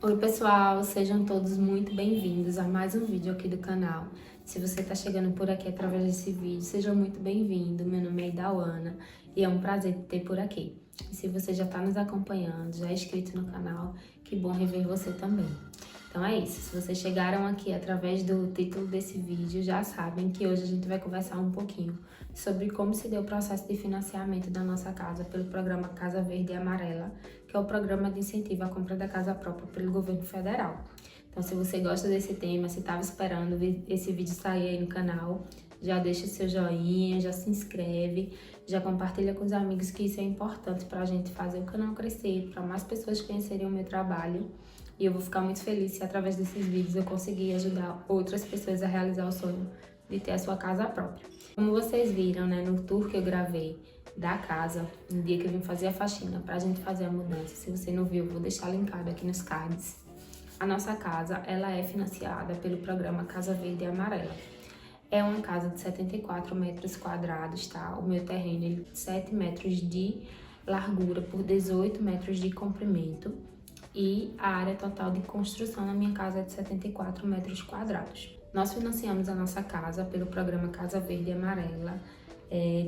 Oi pessoal, sejam todos muito bem-vindos a mais um vídeo aqui do canal. Se você está chegando por aqui através desse vídeo, seja muito bem-vindo. Meu nome é Idauana e é um prazer te ter por aqui. E se você já está nos acompanhando, já é inscrito no canal, que bom rever você também. Então é isso, se vocês chegaram aqui através do título desse vídeo, já sabem que hoje a gente vai conversar um pouquinho sobre como se deu o processo de financiamento da nossa casa pelo programa Casa Verde e Amarela, que é o programa de incentivo à compra da casa própria pelo governo federal. Então, se você gosta desse tema, se estava esperando esse vídeo sair aí no canal, já deixa seu joinha, já se inscreve, já compartilha com os amigos, que isso é importante para a gente fazer o canal crescer, para mais pessoas conhecerem o meu trabalho. E eu vou ficar muito feliz se através desses vídeos eu conseguir ajudar outras pessoas a realizar o sonho de ter a sua casa própria. Como vocês viram, né, no tour que eu gravei da casa, no dia que eu vim fazer a faxina pra gente fazer a mudança, se você não viu, eu vou deixar linkado aqui nos cards. A nossa casa, ela é financiada pelo programa Casa Verde e Amarela. É uma casa de 74 metros quadrados, tá? O meu terreno, ele tem 7 metros de largura por 18 metros de comprimento. E a área total de construção na minha casa é de 74 metros quadrados. Nós financiamos a nossa casa pelo programa Casa Verde e Amarela,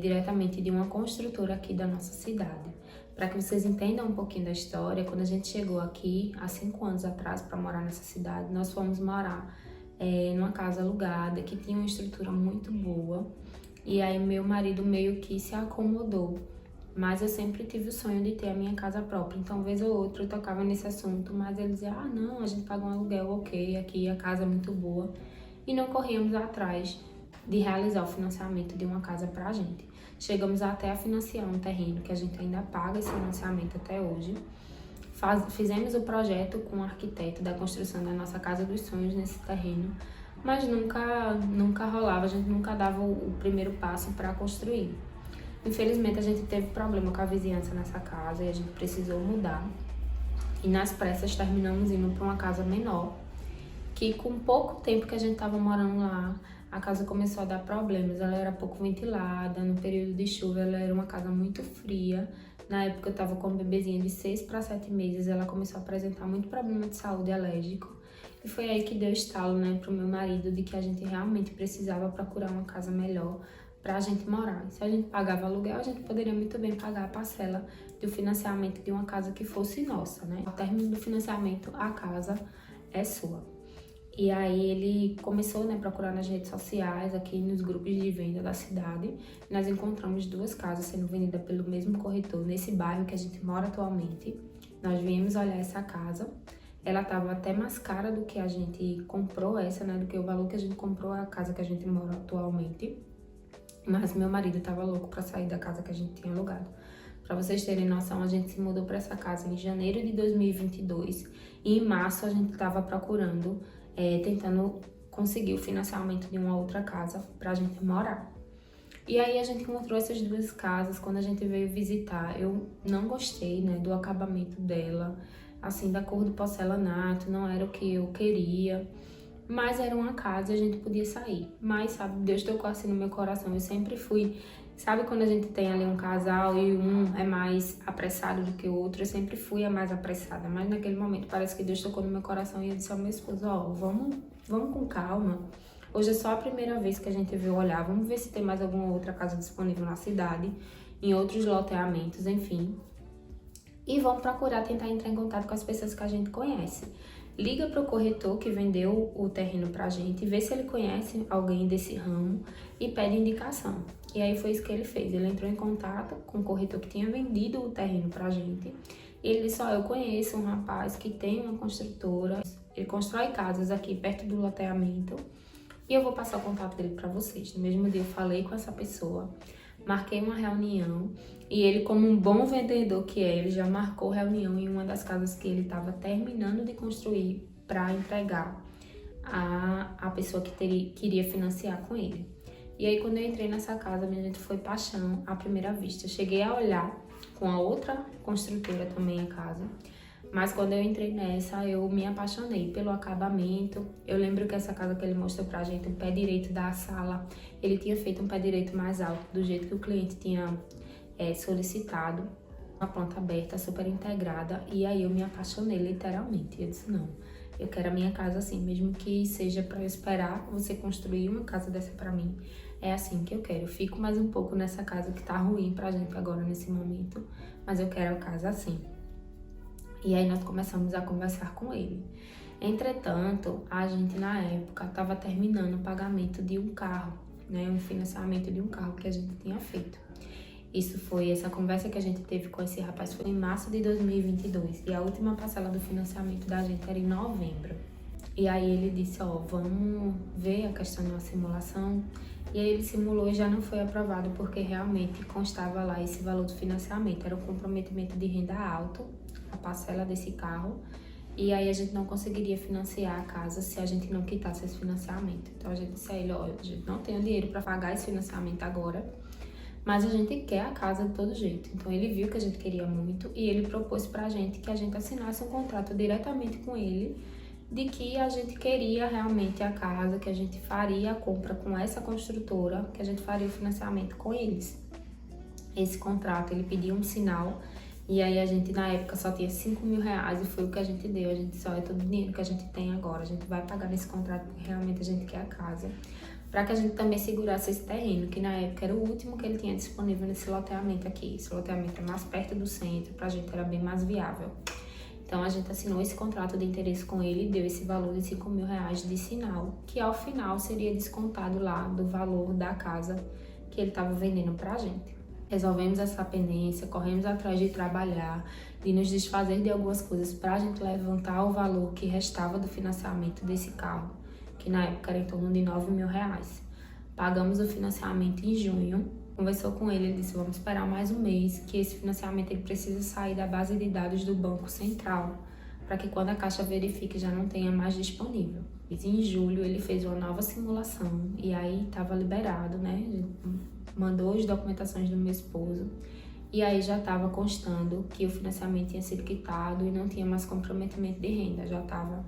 diretamente de uma construtora aqui da nossa cidade. Para que vocês entendam um pouquinho da história, quando a gente chegou aqui, há 5 anos atrás, para morar nessa cidade, nós fomos morar numa casa alugada, que tinha uma estrutura muito boa, e aí meu marido meio que se acomodou. Mas eu sempre tive o sonho de ter a minha casa própria, então vez ou outra eu tocava nesse assunto, mas ele dizia, ah não, a gente paga um aluguel, ok, aqui a casa é muito boa. E não corríamos atrás de realizar o financiamento de uma casa pra gente. Chegamos até a financiar um terreno, que a gente ainda paga esse financiamento até hoje. Fizemos o projeto com o arquiteto da construção da nossa casa dos sonhos nesse terreno, mas nunca rolava, a gente nunca dava o primeiro passo para construir. Infelizmente, a gente teve problema com a vizinhança nessa casa e a gente precisou mudar. E nas pressas terminamos indo para uma casa menor, que com pouco tempo que a gente estava morando lá, a casa começou a dar problemas. Ela era pouco ventilada, no período de chuva ela era uma casa muito fria. Na época eu estava com uma bebezinha de 6 para 7 meses, ela começou a apresentar muito problema de saúde alérgico. E foi aí que deu estalo, né, pro meu marido, de que a gente realmente precisava procurar uma casa melhor para a gente morar. Se a gente pagava aluguel, a gente poderia muito bem pagar a parcela do financiamento de uma casa que fosse nossa, né? Ao término do financiamento, a casa é sua. E aí ele começou, né, a procurar nas redes sociais, aqui nos grupos de venda da cidade. Nós encontramos 2 casas sendo vendidas pelo mesmo corretor, nesse bairro que a gente mora atualmente. Nós viemos olhar essa casa. Ela estava até mais cara do que a gente comprou essa, né, do que o valor que a gente comprou a casa que a gente mora atualmente. Mas meu marido estava louco para sair da casa que a gente tinha alugado. Para vocês terem noção, a gente se mudou para essa casa em janeiro de 2022 e em março a gente estava procurando, tentando conseguir o financiamento de uma outra casa para a gente morar. E aí a gente encontrou essas 2 casas. Quando a gente veio visitar, eu não gostei, né, do acabamento dela, assim, da cor do porcelanato, não era o que eu queria. Mas era uma casa e a gente podia sair. Mas, sabe, Deus tocou assim no meu coração. Eu sempre fui... Sabe quando a gente tem ali um casal e um é mais apressado do que o outro? Eu sempre fui a mais apressada. Mas naquele momento parece que Deus tocou no meu coração e eu disse ao meu esposo, ó, vamos com calma. Hoje é só a primeira vez que a gente veio olhar. Vamos ver se tem mais alguma outra casa disponível na cidade, em outros loteamentos, enfim. E vamos procurar tentar entrar em contato com as pessoas que a gente conhece. Liga para o corretor que vendeu o terreno para a gente, vê se ele conhece alguém desse ramo e pede indicação. E aí foi isso que ele fez. Ele entrou em contato com o corretor que tinha vendido o terreno para a gente. E ele disse, ó, eu conheço um rapaz que tem uma construtora, ele constrói casas aqui perto do loteamento e eu vou passar o contato dele para vocês. No mesmo dia eu falei com essa pessoa, marquei uma reunião e ele, como um bom vendedor que é, ele já marcou reunião em uma das casas que ele estava terminando de construir para entregar a pessoa que queria financiar com ele. E aí quando eu entrei nessa casa, minha gente, foi paixão à primeira vista. Eu cheguei a olhar com a outra construtora também a casa, mas quando eu entrei nessa, eu me apaixonei pelo acabamento. Eu lembro que essa casa que ele mostrou pra gente, o pé direito da sala, ele tinha feito um pé direito mais alto, do jeito que o cliente tinha solicitado. uma planta aberta, super integrada, e aí eu me apaixonei literalmente. Eu disse, não, eu quero a minha casa assim, mesmo que seja para eu esperar você construir uma casa dessa para mim. É assim que eu quero. Eu fico mais um pouco nessa casa que tá ruim pra gente agora nesse momento, mas eu quero a casa assim. E aí nós começamos a conversar com ele. Entretanto, a gente na época estava terminando o pagamento de um carro, né, um financiamento de um carro que a gente tinha feito. Essa conversa que a gente teve com esse rapaz foi em março de 2022 e a última parcela do financiamento da gente era em novembro. E aí ele disse, ó, vamos ver a questão de uma simulação. E aí ele simulou e já não foi aprovado porque realmente constava lá esse valor do financiamento. Era um comprometimento de renda alto, a parcela desse carro. E aí a gente não conseguiria financiar a casa se a gente não quitasse esse financiamento. Então a gente disse a ele, ó, a gente não tem o dinheiro para pagar esse financiamento agora, mas a gente quer a casa de todo jeito. Então ele viu que a gente queria muito e ele propôs pra gente que a gente assinasse um contrato diretamente com ele de que a gente queria realmente a casa, que a gente faria a compra com essa construtora, que a gente faria o financiamento com eles. Esse contrato, ele pediu um sinal e aí a gente na época só tinha 5 mil reais e foi o que a gente deu. A gente disse, ó, é todo o dinheiro que a gente tem agora, a gente vai pagar nesse contrato porque realmente a gente quer a casa. Para que a gente também segurasse esse terreno, que na época era o último que ele tinha disponível nesse loteamento aqui. Esse loteamento é mais perto do centro, pra gente era bem mais viável. Então a gente assinou esse contrato de interesse com ele e deu esse valor de 5 mil reais de sinal, que ao final seria descontado lá do valor da casa que ele estava vendendo pra gente. Resolvemos essa pendência, corremos atrás de trabalhar, de nos desfazer de algumas coisas pra gente levantar o valor que restava do financiamento desse carro, que na época era em torno de 9 mil reais. Pagamos o financiamento em junho, conversou com ele, ele disse, vamos esperar mais um mês, que esse financiamento ele precisa sair da base de dados do Banco Central, para que quando a Caixa verifique já não tenha mais disponível. E em julho ele fez uma nova simulação e aí estava liberado, né? Mandou as documentações do meu esposo e aí já estava constando que o financiamento tinha sido quitado e não tinha mais comprometimento de renda, já estava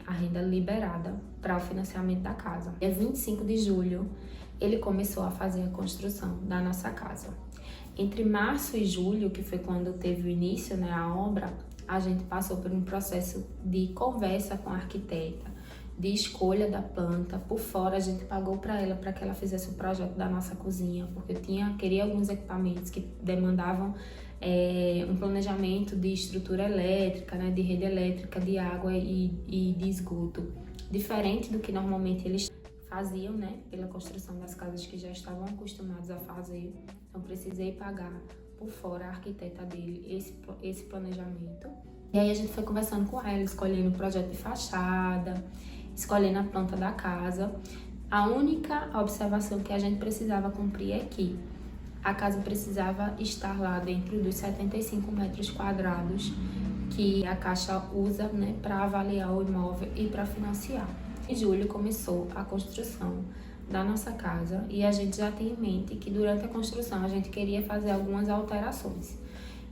a renda liberada para o financiamento da casa. Dia 25 de julho, ele começou a fazer a construção da nossa casa. Entre março e julho, que foi quando teve o início, né, a obra, a gente passou por um processo de conversa com a arquiteta, de escolha da planta. Por fora, a gente pagou para ela para que ela fizesse o projeto da nossa cozinha, porque eu queria alguns equipamentos que demandavam um planejamento de estrutura elétrica, né, de rede elétrica, de água e de esgoto, diferente do que normalmente eles faziam, né, pela construção das casas que já estavam acostumados a fazer. Então precisei pagar por fora a arquiteta dele esse planejamento. E aí a gente foi conversando com ela, escolhendo o projeto de fachada, escolhendo a planta da casa. A única observação que a gente precisava cumprir é que a casa precisava estar lá dentro dos 75 metros quadrados que a Caixa usa, né, para avaliar o imóvel e para financiar. Em julho começou a construção da nossa casa e a gente já tem em mente que durante a construção a gente queria fazer algumas alterações.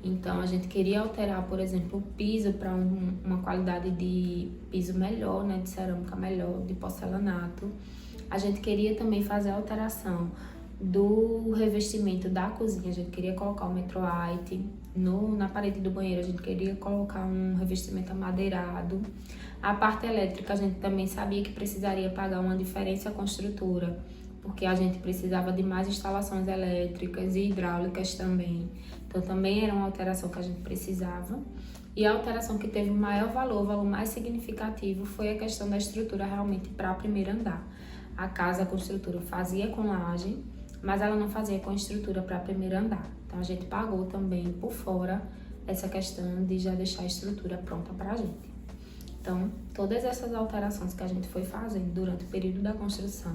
Então a gente queria alterar, por exemplo, o piso para uma qualidade de piso melhor, né, de cerâmica melhor, de porcelanato. A gente queria também fazer a alteração do revestimento da cozinha, a gente queria colocar um Metro-White, na parede do banheiro a gente queria colocar um revestimento amadeirado. A parte elétrica a gente também sabia que precisaria pagar uma diferença construtora, porque a gente precisava de mais instalações elétricas e hidráulicas também. Então também era uma alteração que a gente precisava. E a alteração que teve o maior valor, o valor mais significativo, foi a questão da estrutura realmente para o primeiro andar. A casa, a construtora fazia com laje, mas ela não fazia com estrutura para primeiro andar. Então a gente pagou também por fora essa questão de já deixar a estrutura pronta para a gente. Então, todas essas alterações que a gente foi fazendo durante o período da construção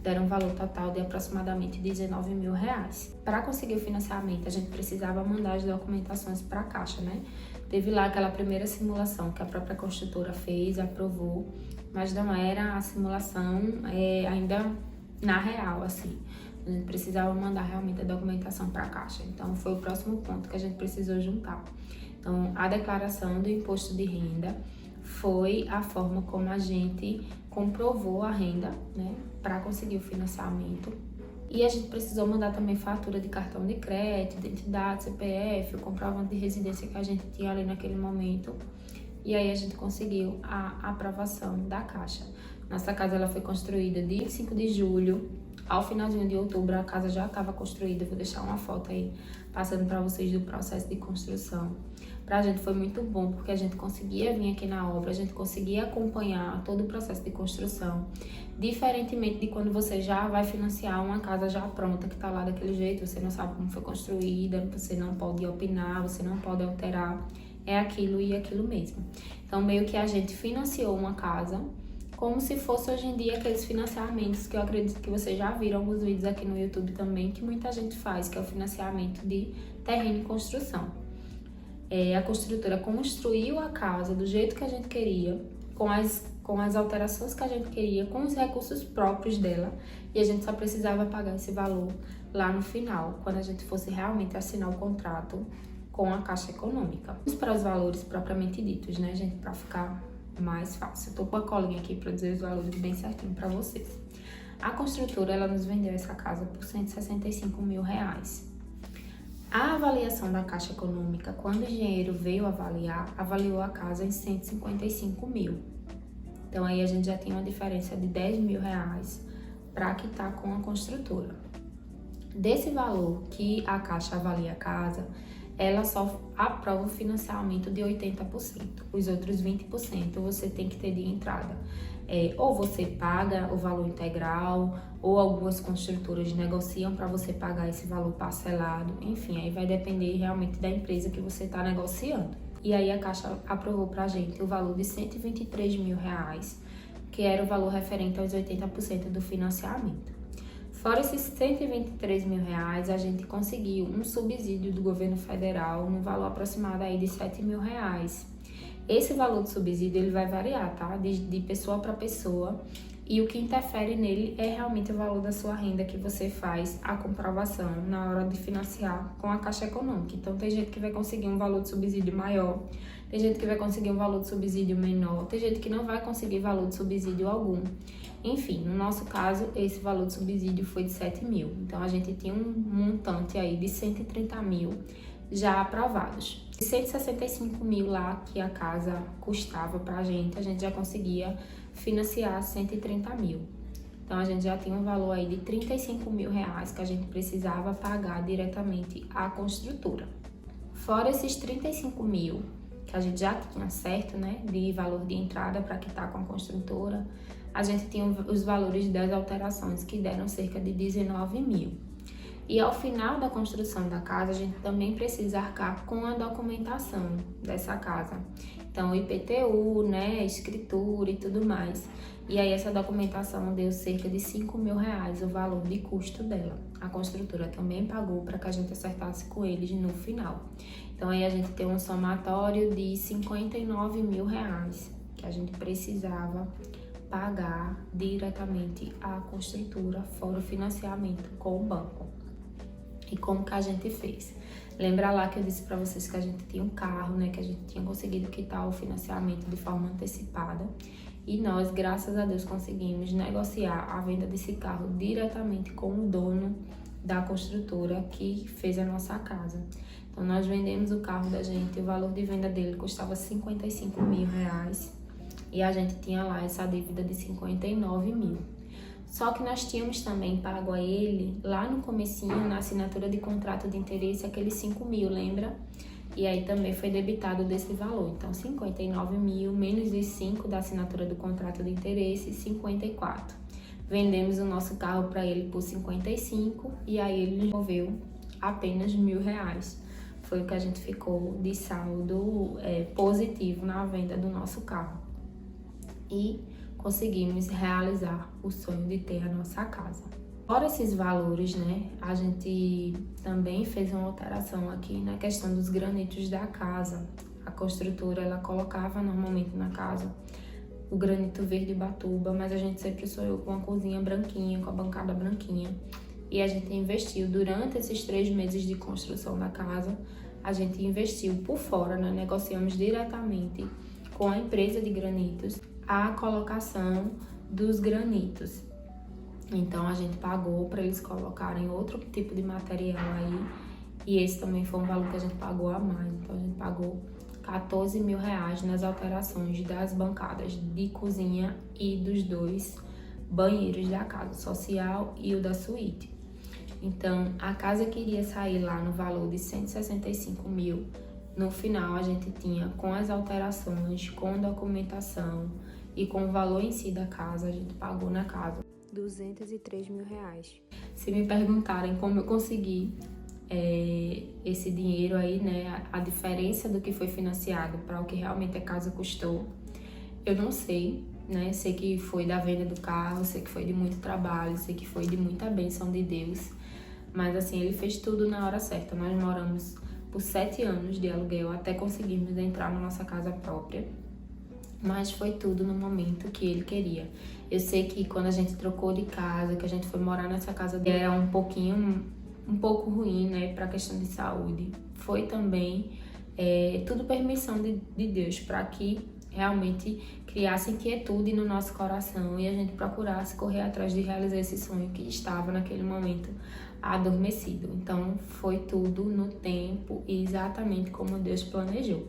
deram um valor total de aproximadamente 19 mil reais. Para conseguir o financiamento, a gente precisava mandar as documentações para a Caixa, né? Teve lá aquela primeira simulação que a própria construtora fez, aprovou, mas não era a simulação ainda na real, assim. A gente precisava mandar realmente a documentação para a Caixa. Então, foi o próximo ponto que a gente precisou juntar. Então, a declaração do imposto de renda foi a forma como a gente comprovou a renda, né, para conseguir o financiamento. E a gente precisou mandar também fatura de cartão de crédito, identidade, CPF, o comprovante de residência que a gente tinha ali naquele momento. E aí a gente conseguiu a aprovação da Caixa. Nossa casa ela foi construída dia 25 de julho. Ao finalzinho de outubro a casa já estava construída. Vou deixar uma foto aí passando para vocês do processo de construção. Pra gente foi muito bom, porque a gente conseguia vir aqui na obra, a gente conseguia acompanhar todo o processo de construção. Diferentemente de quando você já vai financiar uma casa já pronta, que tá lá daquele jeito, você não sabe como foi construída, você não pode opinar, você não pode alterar, é aquilo e aquilo mesmo. Então, meio que a gente financiou uma casa, como se fosse hoje em dia aqueles financiamentos que eu acredito que vocês já viram alguns vídeos aqui no YouTube também, que muita gente faz, que é o financiamento de terreno em construção. A construtora construiu a casa do jeito que a gente queria, com as alterações que a gente queria, com os recursos próprios dela, e a gente só precisava pagar esse valor lá no final, quando a gente fosse realmente assinar o contrato com a Caixa Econômica. Vamos para os valores propriamente ditos, né, gente, para ficar mais fácil. Eu tô com a colinha aqui para dizer os valores bem certinho para vocês. A construtora, ela nos vendeu essa casa por R$165 mil. A avaliação da Caixa Econômica, quando o engenheiro veio avaliar, avaliou a casa em 155 mil. Então aí a gente já tem uma diferença de R$10 mil para quitar com a construtora. Desse valor que a Caixa avalia a casa, ela só aprova o financiamento de 80%. Os outros 20% você tem que ter de entrada. Ou você paga o valor integral, ou algumas construtoras negociam para você pagar esse valor parcelado. Enfim, aí vai depender realmente da empresa que você está negociando. E aí a Caixa aprovou para a gente o valor de R$123 mil, que era o valor referente aos 80% do financiamento. Fora esses R$123 mil, a gente conseguiu um subsídio do governo federal no valor aproximado aí de R$7 mil. Esse valor de subsídio ele vai variar, tá? De pessoa para pessoa. E o que interfere nele é realmente o valor da sua renda que você faz a comprovação na hora de financiar com a Caixa Econômica. Então, tem gente que vai conseguir um valor de subsídio maior, tem gente que vai conseguir um valor de subsídio menor, tem gente que não vai conseguir valor de subsídio algum. Enfim, no nosso caso, esse valor de subsídio foi de 7 mil. Então, a gente tinha um montante aí de 130 mil já aprovados. De 165 mil lá que a casa custava pra gente, a gente já conseguia financiar 130 mil. Então, a gente já tinha um valor aí de R$35 mil que a gente precisava pagar diretamente à construtora. Fora esses 35 mil que a gente já tinha certo, né, de valor de entrada para quitar com a construtora, a gente tinha os valores das alterações que deram cerca de 19 mil. E ao final da construção da casa, a gente também precisa arcar com a documentação dessa casa. Então, IPTU, né, escritura e tudo mais. E aí, essa documentação deu cerca de R$5 mil o valor de custo dela. A construtora também pagou para que a gente acertasse com eles no final. Então, aí a gente tem um somatório de R$59 mil que a gente precisava pagar diretamente à construtora, fora o financiamento com o banco. E como que a gente fez? Lembra lá que eu disse para vocês que a gente tinha um carro, né? Que a gente tinha conseguido quitar o financiamento de forma antecipada. E nós, graças a Deus, conseguimos negociar a venda desse carro diretamente com o dono da construtora que fez a nossa casa. Então, nós vendemos o carro da gente, o valor de venda dele custava R$55 mil. E a gente tinha lá essa dívida de 59 mil. Só que nós tínhamos também pago a ele, lá no comecinho, na assinatura de contrato de interesse, aqueles 5 mil, lembra? E aí também foi debitado desse valor. Então, 59 mil menos os 5 da assinatura do contrato de interesse, 54. Vendemos o nosso carro para ele por 55 e aí ele devolveu apenas R$1.000. Foi o que a gente ficou de saldo positivo na venda do nosso carro. E conseguimos realizar o sonho de ter a nossa casa. Fora esses valores, né, a gente também fez uma alteração aqui na questão dos granitos da casa. A construtora, ela colocava normalmente na casa o granito verde batuba, mas a gente sempre sonhou com a cozinha branquinha, com a bancada branquinha. E a gente investiu durante esses 3 meses de construção da casa, a gente investiu por fora, né, negociamos diretamente com a empresa de granitos a colocação dos granitos. Então a gente pagou para eles colocarem outro tipo de material aí. E esse também foi um valor que a gente pagou a mais. Então a gente pagou R$14.000 nas alterações das bancadas de cozinha e dos 2 banheiros da casa, social e o da suíte. Então a casa queria sair lá no valor de 165 mil. No final a gente tinha, com as alterações, com documentação e com o valor em si da casa, a gente pagou na casa R$203.000. Se me perguntarem como eu consegui esse dinheiro aí, né, a diferença do que foi financiado para o que realmente a casa custou, eu não sei, né, sei que foi da venda do carro, sei que foi de muito trabalho, sei que foi de muita bênção de Deus, mas assim, ele fez tudo na hora certa. Nós moramos por 7 anos de aluguel até conseguirmos entrar na nossa casa própria, mas foi tudo no momento que ele queria. Eu sei que quando a gente trocou de casa, que a gente foi morar nessa casa dele, era um pouco ruim, né, para a questão de saúde. Foi também tudo permissão de Deus, para que realmente criasse inquietude no nosso coração e a gente procurasse correr atrás de realizar esse sonho que estava naquele momento adormecido. Então foi tudo no tempo e exatamente como Deus planejou.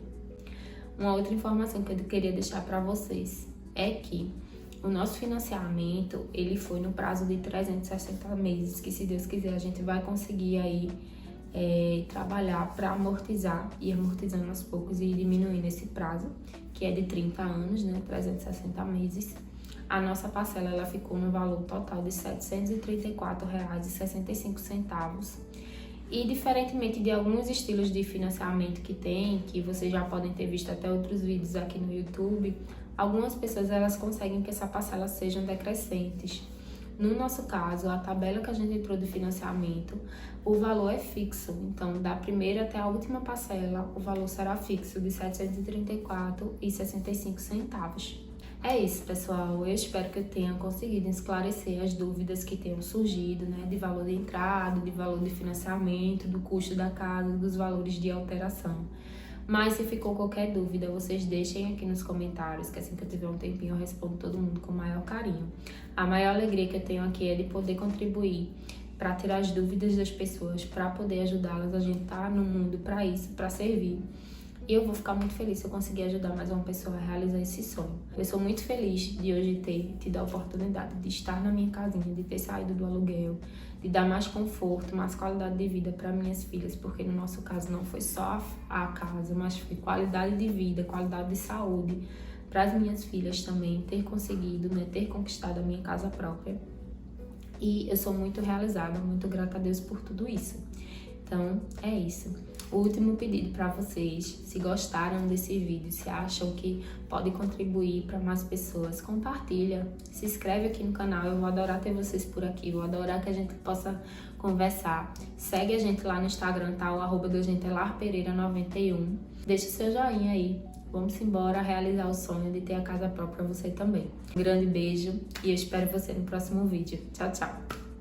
Uma outra informação que eu queria deixar para vocês é que o nosso financiamento, ele foi no prazo de 360 meses, que se Deus quiser a gente vai conseguir aí trabalhar para amortizar e amortizando aos poucos e diminuindo esse prazo, que é de 30 anos, né, 360 meses. A nossa parcela ela ficou no valor total de R$ 734,65. E diferentemente de alguns estilos de financiamento que tem, que vocês já podem ter visto até outros vídeos aqui no YouTube, algumas pessoas elas conseguem que essa parcela sejam decrescentes. No nosso caso, a tabela que a gente entrou de financiamento, o valor é fixo. Então, da primeira até a última parcela, o valor será fixo de R$ 734,65. É isso, pessoal. Eu espero que eu tenha conseguido esclarecer as dúvidas que tenham surgido, né? De valor de entrada, de valor de financiamento, do custo da casa, dos valores de alteração. Mas se ficou qualquer dúvida, vocês deixem aqui nos comentários, que assim que eu tiver um tempinho eu respondo todo mundo com o maior carinho. A maior alegria que eu tenho aqui é de poder contribuir para tirar as dúvidas das pessoas, para poder ajudá-las. A gente tá no mundo para isso, para servir. E eu vou ficar muito feliz se eu conseguir ajudar mais uma pessoa a realizar esse sonho. Eu sou muito feliz de hoje ter tido a oportunidade de estar na minha casinha, de ter saído do aluguel, de dar mais conforto, mais qualidade de vida para minhas filhas, porque no nosso caso não foi só a casa, mas foi qualidade de vida, qualidade de saúde para as minhas filhas também, ter conseguido, né, ter conquistado a minha casa própria. E eu sou muito realizada, muito grata a Deus por tudo isso. Então, é isso. O último pedido para vocês, se gostaram desse vídeo, se acham que pode contribuir para mais pessoas, compartilha, se inscreve aqui no canal, eu vou adorar ter vocês por aqui, vou adorar que a gente possa conversar. Segue a gente lá no Instagram, tá? O @dogentelarpereira91. Deixa o seu joinha aí, vamos embora realizar o sonho de ter a casa própria para você também. Um grande beijo e eu espero você no próximo vídeo. Tchau, tchau!